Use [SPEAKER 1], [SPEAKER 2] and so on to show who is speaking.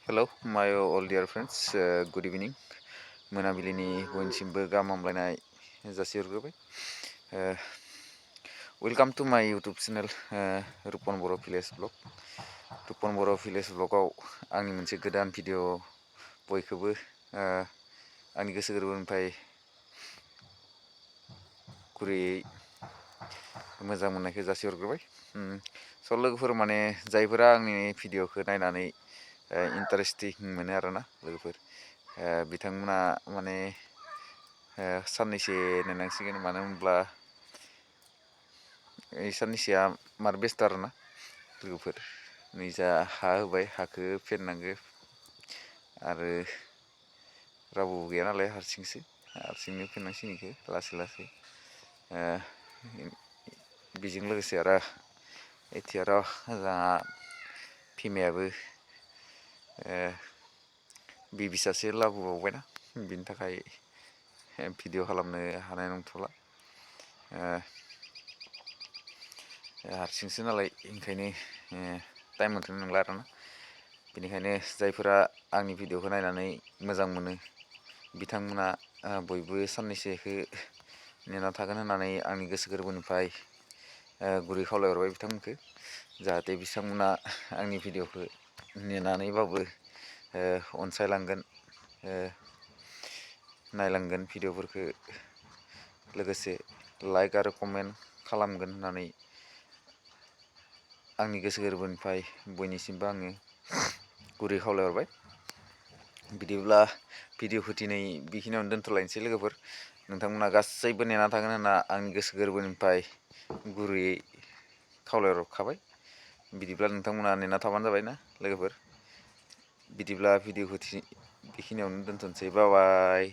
[SPEAKER 1] Hello, my all dear friends. Good evening. मोनाबिलिनि बयनिसिमबो गाहाम हामलायनाय जासिहरग्रोबाय. Welcome to my YouTube channel, Rupan Boro' village blog. Rupan Boro' village ब्लगाव आंनि मोनसे गोदान भिडिअ बयखौबो आंनि गोसो गोरबोनिफ्राय गुरैयै मोजां मोननायखौ जासिहरग्रोबाय. स' लोगोफोर माने जायफोरा आंनि भिडिअखौ नायनानै इन्टारेस्टिं मोनो आरोना लोगोफोर बिथांमोना माने साननैसो नेनांसिगोन, मानो होनब्ला साननैसोआ मार बेस्थ' आरोना लोगोफोर. नै जा हा होबाय, हाखौ फेरनांगौ आरो रावबो गैया नालाय हारसिंनो फेरनांसिगोन इखौ लासै लासै. बेजों लोगोसे आरो एथि आरो जोंहा बिमायाबो बेबि सासे लाबोबावबायना, बिनि थाखाय भिडिअ खालामनो हानाय नंथ'ला. हारसिंसो नालाय ओंखायनो टाइम मोनथ'नाय नंला आरोना. बेनिखायनो जायफोरा आंनि भिडिअखौ नायनानै मोजां मोनो बिथांमोना बयबो साननैसोखौ नेना थागोन होननानै आंनि गोसो गोरबोनिफ्राय गुरै खावलायहरबाय बिथांमोनखौ, जाहाथे बिथांमोना आंनि भिडिअखौ नेनानैबाबो अनसायलांगोन, नायलांगोन भिडिअफोरखौ, लोगोसे लाइक आरो कमेन्ट खालामगोन होननानै आंनि गोसो गोरबोनिफ्राय बयनिसिमबो आङो गुरै खावलायहरबाय. बिदिब्ला भिडिअखौ दिनै बेखिनियावनो दोनथ'लायनोसै लोगोफोर. नोंथांमोना गासैबो नेना थागोन होनना आंनि गोसो गोरबोनिफ्राय गुरैयै खावलायहरखाबाय. बिदिब्ला नोंथांमोना नेना थाबानो जाबाय ना लोगोफोर. बिदिब्ला भिडिअखौ बेखिनियावनो दोनथ'नोसै. बाय बाय.